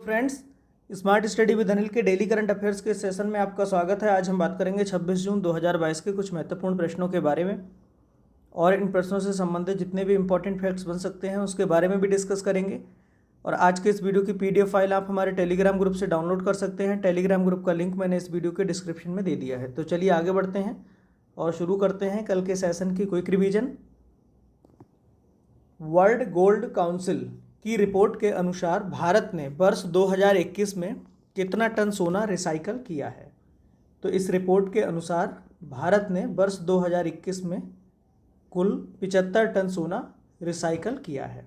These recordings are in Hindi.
Friends, smart study with Anil के डेली करंट अफेयर्स के सेशन में आपका स्वागत है। आज हम बात करेंगे 26 जून 2022 के कुछ महत्वपूर्ण प्रश्नों के बारे में और इन प्रश्नों से संबंधित जितने भी इंपॉर्टेंट फैक्ट्स बन सकते हैं उसके बारे में भी डिस्कस करेंगे। और आज के इस वीडियो की पीडीएफ फाइल आप हमारे टेलीग्राम ग्रुप से डाउनलोड कर सकते हैं। टेलीग्राम ग्रुप का लिंक मैंने इस वीडियो के डिस्क्रिप्शन में दे दिया है। तो चलिए आगे बढ़ते हैं और शुरू करते हैं कल के सेशन की quick revision. World gold council की रिपोर्ट के अनुसार भारत ने वर्ष 2021 में कितना टन सोना रिसाइकल किया है? तो इस रिपोर्ट के अनुसार भारत ने वर्ष 2021 में कुल 75 टन सोना रिसाइकल किया है।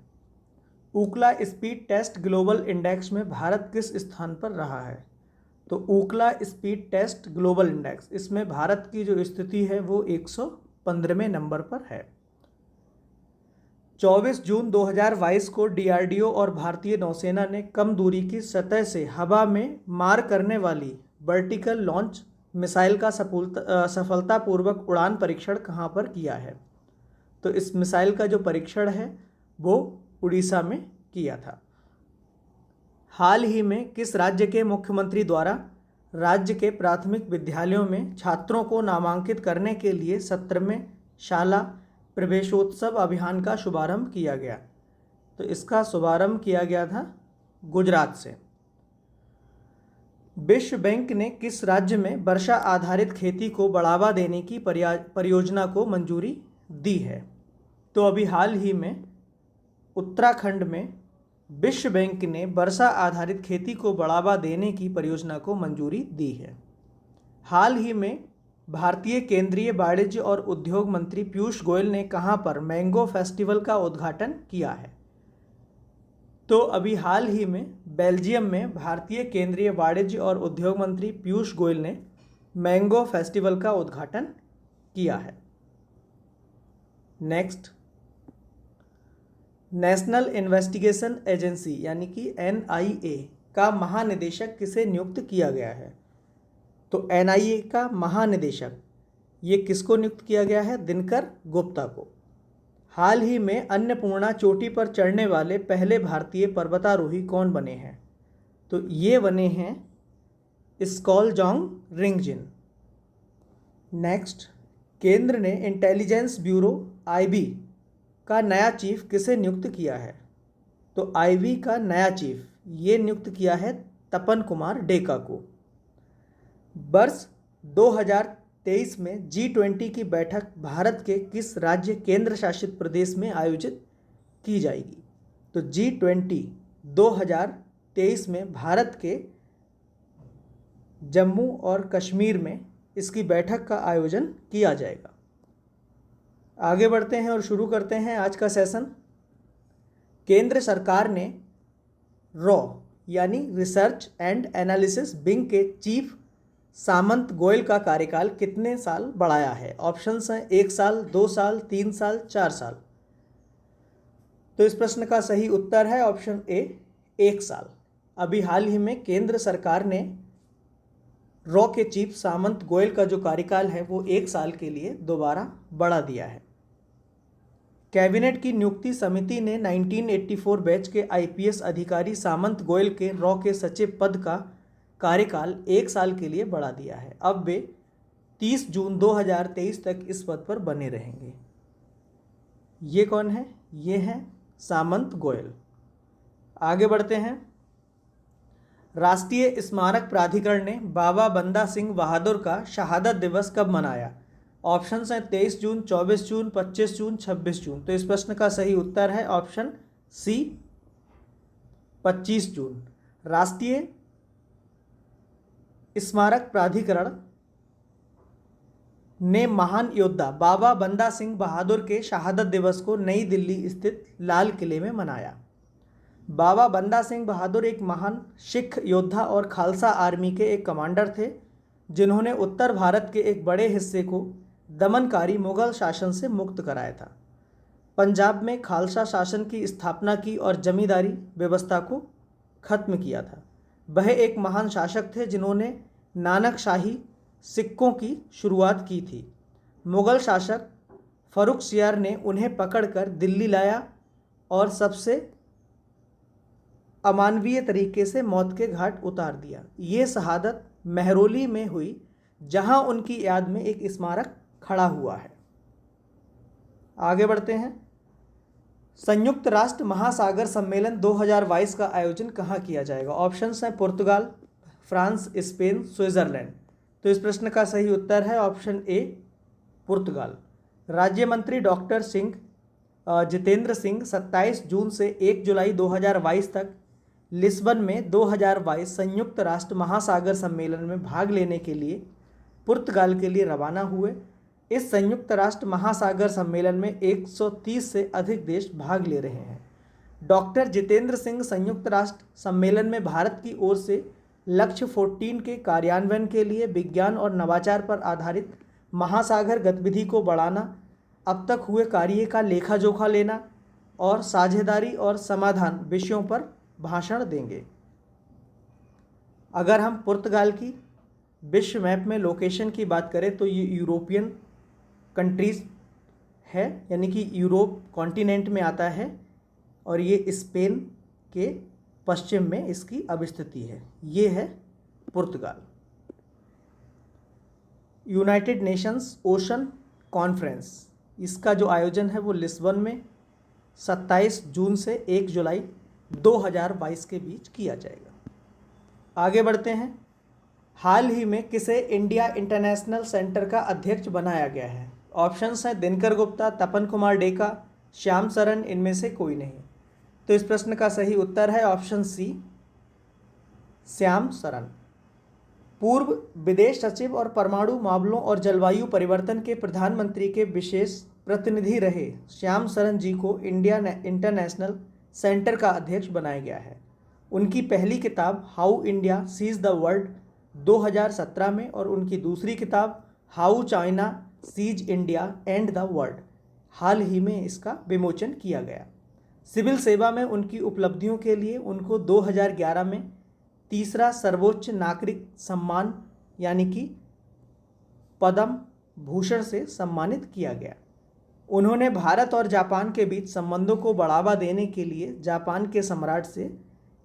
Ookla speed test global index में भारत किस स्थान पर रहा है? तो Ookla speed test global index, इसमें भारत की जो स्थिति है वो 115वें नंबर पर है। 24 जून 2022 को डीआरडीओ और भारतीय नौसेना ने कम दूरी की सतह से हवा में मार करने वाली वर्टिकल लॉन्च मिसाइल का सफलतापूर्वक उड़ान परीक्षण कहाँ पर किया है? तो इस मिसाइल का जो परीक्षण है वो उड़ीसा में किया था। हाल ही में किस राज्य के मुख्यमंत्री द्वारा राज्य के प्राथमिक विद्यालयों में छात्रों को नामांकित करने के लिए 17वें शाला प्रवेशोत्सव अभियान का शुभारंभ किया गया? तो इसका शुभारंभ किया गया था गुजरात से। विश्व बैंक ने किस राज्य में वर्षा आधारित खेती को बढ़ावा देने की परियोजना को मंजूरी दी है? तो अभी हाल ही में उत्तराखंड में विश्व बैंक ने वर्षा आधारित खेती को बढ़ावा देने की परियोजना को मंजूरी दी है। हाल ही में भारतीय केंद्रीय वाणिज्य और उद्योग मंत्री पीयूष गोयल ने कहां पर मैंगो फेस्टिवल का उद्घाटन किया है? तो अभी हाल ही में बेल्जियम में भारतीय केंद्रीय वाणिज्य और उद्योग मंत्री पीयूष गोयल ने मैंगो फेस्टिवल का उद्घाटन किया है। नेक्स्ट, नेशनल इन्वेस्टिगेशन एजेंसी यानी कि एनआईए का महानिदेशक किसे नियुक्त किया गया है? तो एनआईए का महानिदेशक ये किसको नियुक्त किया गया है? दिनकर गुप्ता को। हाल ही में अन्नपूर्णा चोटी पर चढ़ने वाले पहले भारतीय पर्वतारोही कौन बने हैं? तो ये बने हैं स्कॉलजोंग रिंगजिन। नेक्स्ट, केंद्र ने इंटेलिजेंस ब्यूरो आईबी का नया चीफ किसे नियुक्त किया है? तो आईबी का नया चीफ ये नियुक्त किया है तपन कुमार डेका को। वर्ष 2023 में G20 की बैठक भारत के किस राज्य केंद्र शासित प्रदेश में आयोजित की जाएगी? तो G20 2023 में भारत के जम्मू और कश्मीर में इसकी बैठक का आयोजन किया जाएगा। आगे बढ़ते हैं और शुरू करते हैं आज का सेशन। केंद्र सरकार ने रॉ यानी रिसर्च एंड एनालिसिस विंग के चीफ सामंत गोयल का कार्यकाल कितने साल बढ़ाया है? ऑप्शंस हैं 1 साल, 2 साल, 3 साल, 4 साल। तो इस प्रश्न का सही उत्तर है ऑप्शन ए 1 साल। अभी हाल ही में केंद्र सरकार ने रॉ के चीफ सामंत गोयल का जो कार्यकाल है वो 1 साल के लिए दोबारा बढ़ा दिया है। कैबिनेट की नियुक्ति समिति ने 1984 बैच के आईपीएस अधिकारी सामंत गोयल के रॉ के सचिव पद का कार्यकाल 1 साल के लिए बढ़ा दिया है। अब वे 30 जून 2023 तक इस पद पर बने रहेंगे। ये कौन है? ये हैं सामंत गोयल। आगे बढ़ते हैं। राष्ट्रीय स्मारक प्राधिकरण ने बाबा बंदा सिंह बहादुर का शहादत दिवस कब मनाया? ऑप्शंस हैं 23 जून, 24 जून, 25 जून, 26 जून। तो इस प्रश्न का सही उत्तर है ऑप्शन सी 25 जून। राष्ट्रीय स्मारक प्राधिकरण ने महान योद्धा बाबा बंदा सिंह बहादुर के शहादत दिवस को नई दिल्ली स्थित लाल किले में मनाया। बाबा बंदा सिंह बहादुर एक महान सिख योद्धा और खालसा आर्मी के एक कमांडर थे जिन्होंने उत्तर भारत के एक बड़े हिस्से को दमनकारी मुगल शासन से मुक्त कराया था। पंजाब में खालसा शासन की स्थापना की और जमींदारी व्यवस्था को खत्म किया था। वह एक महान शासक थे जिन्होंने नानकशाही सिक्कों की शुरुआत की थी। मुगल शासक फर्रुखसियार ने उन्हें पकड़कर दिल्ली लाया और सबसे अमानवीय तरीके से मौत के घाट उतार दिया। ये शहादत मेहरौली में हुई, जहां उनकी याद में एक स्मारक खड़ा हुआ है। आगे बढ़ते हैं। संयुक्त राष्ट्र महासागर सम्मेलन 2022 का आयोजन कहाँ किया जाएगा? ऑप्शंस हैं पुर्तगाल, फ्रांस, स्पेन, स्विट्जरलैंड। तो इस प्रश्न का सही उत्तर है ऑप्शन ए, पुर्तगाल। राज्य मंत्री डॉक्टर जितेंद्र सिंह 27 जून से 1 जुलाई 2022 तक लिस्बन में 2022 संयुक्त राष्ट्र महासागर सम्मेलन में भाग लेने के लिए पुर्तगाल के लिए रवाना हुए। इस संयुक्त राष्ट्र महासागर सम्मेलन में 130 से अधिक देश भाग ले रहे हैं। डॉक्टर जितेंद्र सिंह संयुक्त राष्ट्र सम्मेलन में भारत की ओर से लक्ष्य 14 के कार्यान्वयन के लिए विज्ञान और नवाचार पर आधारित महासागर गतिविधि को बढ़ाना, अब तक हुए कार्य का लेखा जोखा लेना और साझेदारी और समाधान विषयों पर भाषण देंगे। अगर हम पुर्तगाल की विश्व मैप में लोकेशन की बात करें तो ये यूरोपियन कंट्रीज़ है, यानी कि यूरोप कॉन्टिनेंट में आता है और ये स्पेन के पश्चिम में इसकी अवस्थिति है। ये है पुर्तगाल। यूनाइटेड नेशंस ओशन कॉन्फ्रेंस, इसका जो आयोजन है वो लिस्बन में 27 जून से 1 जुलाई 2022 के बीच किया जाएगा। आगे बढ़ते हैं। हाल ही में किसे इंडिया इंटरनेशनल सेंटर का अध्यक्ष बनाया गया है? ऑप्शंस हैं दिनकर गुप्ता, तपन कुमार डेका, श्याम सरन, इनमें से कोई नहीं। तो इस प्रश्न का सही उत्तर है ऑप्शन सी, श्याम सरन। पूर्व विदेश सचिव और परमाणु मामलों और जलवायु परिवर्तन के प्रधानमंत्री के विशेष प्रतिनिधि रहे श्याम सरन जी को इंडिया इंटरनेशनल सेंटर का अध्यक्ष बनाया गया है। उनकी पहली किताब how India sees the world 2017 में और उनकी दूसरी किताब how China sees India and the world हाल ही में इसका विमोचन किया गया। सिविल सेवा में उनकी उपलब्धियों के लिए उनको 2011 में तीसरा सर्वोच्च नागरिक सम्मान यानी कि पद्म भूषण से सम्मानित किया गया। उन्होंने भारत और जापान के बीच संबंधों को बढ़ावा देने के लिए जापान के सम्राट से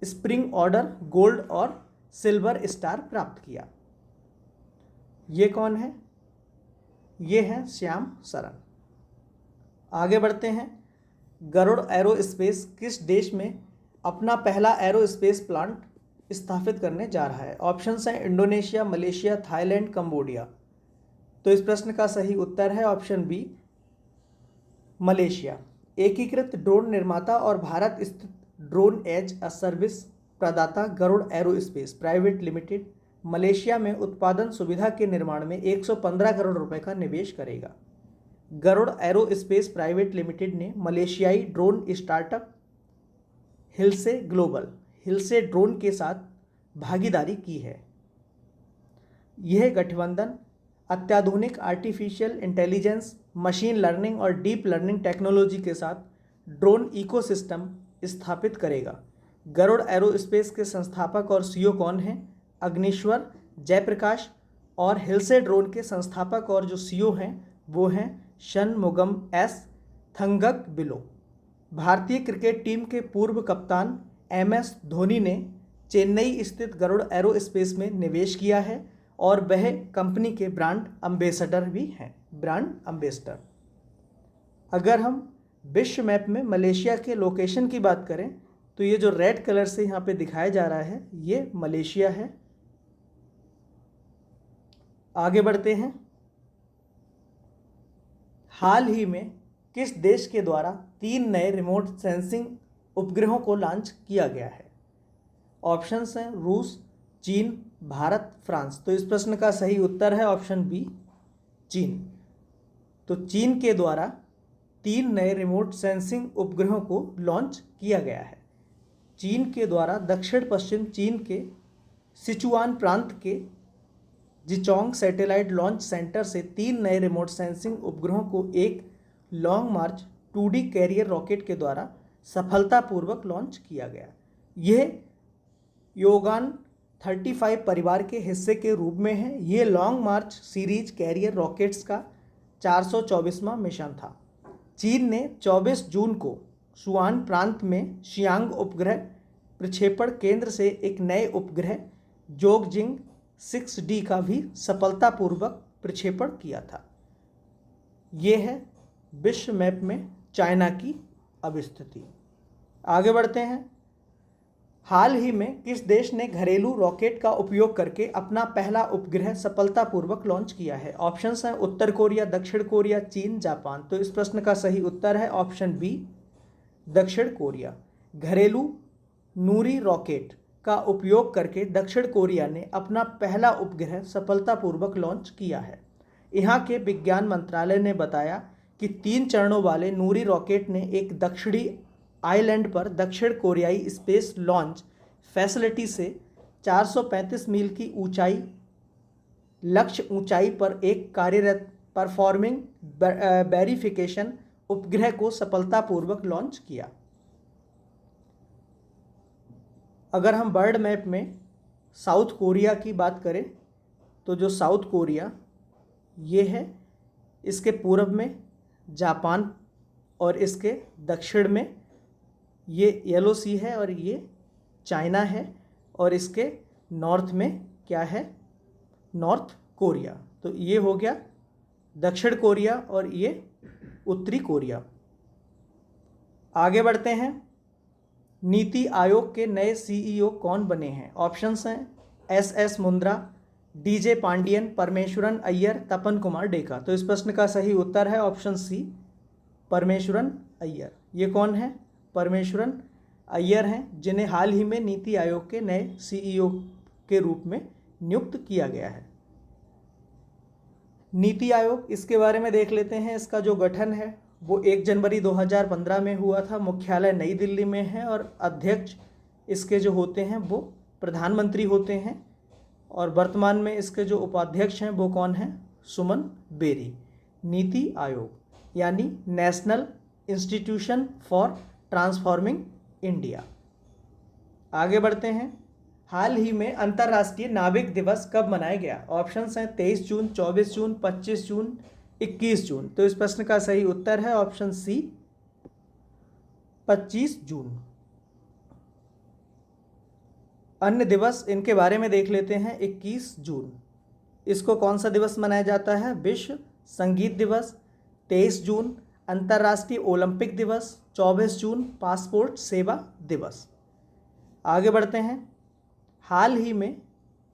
स्प्रिंग ऑर्डर, गोल्ड और सिल्वर स्टार प्राप्त किया। ये कौन है? ये हैं श्याम सरन। आगे बढ़ते हैं। गरुड़ एरोस्पेस किस देश में अपना पहला एरोस्पेस प्लांट स्थापित करने जा रहा है? ऑप्शंस हैं इंडोनेशिया, मलेशिया, थाईलैंड, कंबोडिया। तो इस प्रश्न का सही उत्तर है ऑप्शन बी, मलेशिया। एकीकृत ड्रोन निर्माता और भारत स्थित ड्रोन एज अ सर्विस प्रदाता Garuda aerospace private limited Malaysia में उत्पादन सुविधा के निर्माण में 115 करोड़ रुपए का निवेश करेगा। गरुड़ एरोस्पेस प्राइवेट लिमिटेड ने मलेशियाई ड्रोन स्टार्टअप हिल्से ड्रोन के साथ भागीदारी की है। यह गठबंधन अत्याधुनिक आर्टिफिशियल इंटेलिजेंस, मशीन लर्निंग और डीप लर्निंग टेक्नोलॉजी के साथ ड्रोन इकोसिस्टम स्थापित करेगा। गरुड़ एरोस्पेस के संस्थापक और सीईओ कौन हैं? अग्निश्वर जयप्रकाश। और हिल्से ड्रोन के संस्थापक और जो सीईओ हैं वो हैं षणमुगम एस थंगकबिलो। भारतीय क्रिकेट टीम के पूर्व कप्तान MS धोनी ने चेन्नई स्थित गरुड़ एरोस्पेस में निवेश किया है और वह कंपनी के ब्रांड एम्बेसडर भी हैं। Brand ambassador. अगर हम विश्व मैप में मलेशिया के लोकेशन की बात करें तो ये जो रेड कलर से यहाँ पे दिखाया जा रहा है ये मलेशिया है। आगे बढ़ते हैं। हाल ही में किस देश के द्वारा 3 नए रिमोट सेंसिंग उपग्रहों को लॉन्च किया गया है? ऑप्शंस हैं रूस, चीन, भारत, फ्रांस। तो इस प्रश्न का सही उत्तर है ऑप्शन बी, चीन। तो चीन के द्वारा 3 नए रिमोट सेंसिंग उपग्रहों को लॉन्च किया गया है। चीन के द्वारा दक्षिण पश्चिम चीन के सिचुआन प्रांत के जिचोंग सैटेलाइट लॉन्च सेंटर से 3 नए रिमोट सेंसिंग उपग्रहों को एक लॉन्ग मार्च 2D कैरियर रॉकेट के द्वारा सफलतापूर्वक लॉन्च किया गया। यह योगान 35 परिवार के हिस्से के रूप में है। ये लॉन्ग मार्च सीरीज कैरियर रॉकेट्स का 424वां मिशन था। चीन ने 24 जून को सुआन प्रांत में शियांग उपग्रह प्रक्षेपण केंद्र से एक नए उपग्रह जोगजिंग 6D का भी सफलतापूर्वक प्रक्षेपण किया था। ये है विश्व मैप में चाइना की अब स्थिति। आगे बढ़ते हैं। हाल ही में किस देश ने घरेलू रॉकेट का उपयोग करके अपना पहला उपग्रह सफलतापूर्वक लॉन्च किया है? ऑप्शंस हैं उत्तर कोरिया, दक्षिण कोरिया, चीन, जापान। तो इस प्रश्न का सही उत्तर है ऑप्शन बी, दक्षिण कोरिया। घरेलू नूरी रॉकेट का उपयोग करके दक्षिण कोरिया ने अपना पहला उपग्रह सफलतापूर्वक लॉन्च किया है। यहाँ के विज्ञान मंत्रालय ने बताया कि 3 चरणों वाले नूरी रॉकेट ने एक दक्षिणी आइलैंड पर दक्षिण कोरियाई स्पेस लॉन्च फैसिलिटी से 435 मील की ऊंचाई लक्ष्य ऊंचाई पर एक कार्यरत परफॉर्मिंग वेरिफिकेशन उपग्रह को सफलतापूर्वक लॉन्च किया। अगर हम वर्ल्ड मैप में साउथ कोरिया की बात करें तो जो साउथ कोरिया ये है, इसके पूर्व में जापान और इसके दक्षिण में ये येलो सी है और ये चाइना है, और इसके नॉर्थ में क्या है, नॉर्थ कोरिया। तो ये हो गया दक्षिण कोरिया और ये उत्तरी कोरिया। आगे बढ़ते हैं। नीति आयोग के नए CEO कौन बने हैं? ऑप्शंस हैं SS मुंद्रा, DJ पांडियन, परमेश्वरन अय्यर, तपन कुमार डेका। तो इस प्रश्न का सही उत्तर है ऑप्शन सी, परमेश्वरन अय्यर। ये कौन है? परमेश्वरन अय्यर हैं, जिन्हें हाल ही में नीति आयोग के नए CEO के रूप में नियुक्त किया गया है। नीति आयोग, इसके बारे में देख लेते हैं। इसका जो गठन है वो 1 जनवरी 2015 में हुआ था। मुख्यालय नई दिल्ली में है और अध्यक्ष इसके जो होते हैं वो प्रधानमंत्री होते हैं, और वर्तमान में इसके जो उपाध्यक्ष हैं वो कौन हैं? सुमन बेरी। नीति आयोग यानी national institution for transforming India. आगे बढ़ते हैं। हाल ही में अंतर्राष्ट्रीय नाविक दिवस कब मनाया गया? ऑप्शंस हैं 23 जून, 24 जून, 25 जून, 21 जून। तो इस प्रश्न का सही उत्तर है ऑप्शन सी, 25 जून। अन्य दिवस, इनके बारे में देख लेते हैं। 21 जून इसको कौन सा दिवस मनाया जाता है? विश्व संगीत दिवस। 23 जून अंतर्राष्ट्रीय ओलंपिक दिवस। 24 जून पासपोर्ट सेवा दिवस। आगे बढ़ते हैं। हाल ही में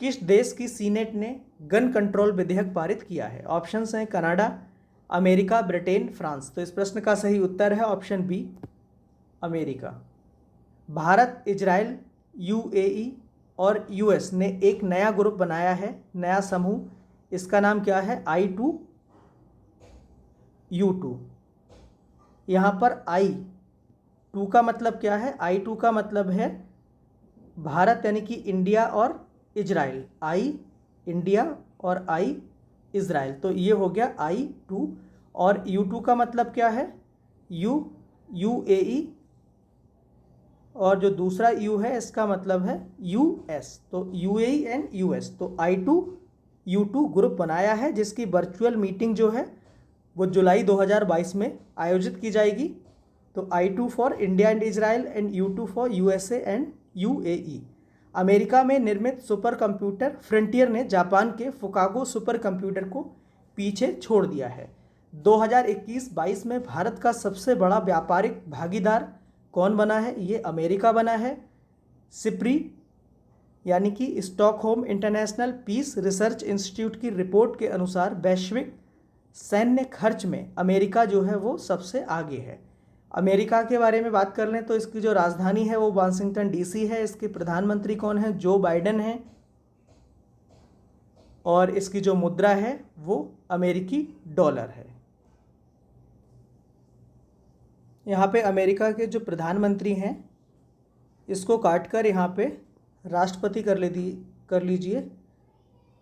किस देश की सीनेट ने गन कंट्रोल विधेयक पारित किया है? ऑप्शंस हैं कनाडा, अमेरिका, ब्रिटेन, फ्रांस। तो इस प्रश्न का सही उत्तर है option B, America. Bharat, Israel, UAE और US ने एक नया ग्रुप बनाया है, नया समूह। इसका नाम क्या है? I2U2। यहाँ पर I2 का मतलब क्या है? I2 का मतलब है भारत यानी कि इंडिया और इजराइल। I इंडिया और I इजराइल। तो ये हो गया I2। और U2 का मतलब क्या है? UAE, और जो दूसरा U है इसका मतलब है US। तो UAE एंड US। तो I2U2 ग्रुप बनाया है, जिसकी वर्चुअल मीटिंग जो है वो जुलाई 2022 में आयोजित की जाएगी। तो I2 for India and Israel and U2 for USA and UAE। America में निर्मित सुपर कंप्यूटर फ्रंटियर ने जापान के फुकागो सुपर कंप्यूटर को पीछे छोड़ दिया है। 2021-22 में भारत का सबसे बड़ा व्यापारिक भागीदार कौन बना है? ये अमेरिका बना है। सिप्री यानी कि Stockholm international peace research institute की रिपोर्ट के अनुसार वैश्विक सैन्य खर्च में अमेरिका जो है वो सबसे आगे है। अमेरिका के बारे में बात कर लें तो इसकी जो राजधानी है वो वाशिंगटन DC है। इसके प्रधानमंत्री कौन है? जो बाइडेन है। और इसकी जो मुद्रा है वो अमेरिकी डॉलर है। यहाँ पे अमेरिका के जो प्रधानमंत्री हैं इसको काटकर यहाँ पे राष्ट्रपति कर लीजिए।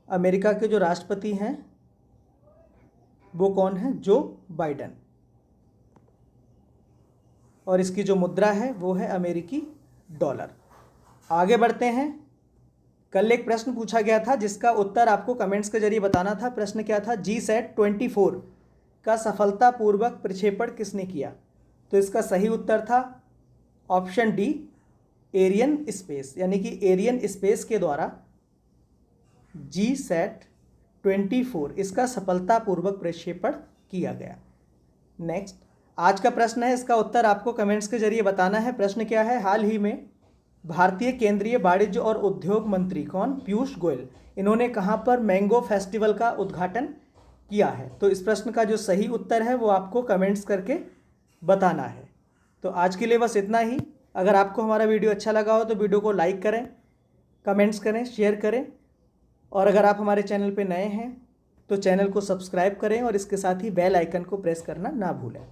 अमेरिका के जो राष्ट्रपति हैं वो कौन है? Joe Biden. और इसकी जो मुद्रा है वो है अमेरिकी डॉलर। आगे बढ़ते हैं। कल एक प्रश्न पूछा गया था जिसका उत्तर आपको कमेंट्स के जरिए बताना था। प्रश्न क्या था? GSAT-24 का सफलतापूर्वक प्रक्षेपण किसने किया? तो इसका सही उत्तर था ऑप्शन डी, एरियन स्पेस यानी कि एरियन स्पेस के द्वारा GSAT-24 इसका सफलतापूर्वक प्रक्षेपण किया गया। नेक्स्ट, आज का प्रश्न है, इसका उत्तर आपको कमेंट्स के जरिए बताना है। प्रश्न क्या है? हाल ही में भारतीय केंद्रीय वाणिज्य और उद्योग मंत्री कौन? पीयूष गोयल, इन्होंने कहाँ पर मैंगो फेस्टिवल का उद्घाटन किया है? तो इस प्रश्न का जो सही उत्तर है वो आपको कमेंट्स करके बताना है। तो आज के लिए बस इतना ही। अगर आपको हमारा वीडियो अच्छा लगा हो तो वीडियो को लाइक करें, कमेंट्स करें, शेयर करें, और अगर आप हमारे चैनल पे नए हैं तो चैनल को सब्सक्राइब करें और इसके साथ ही बेल आइकन को प्रेस करना ना भूलें।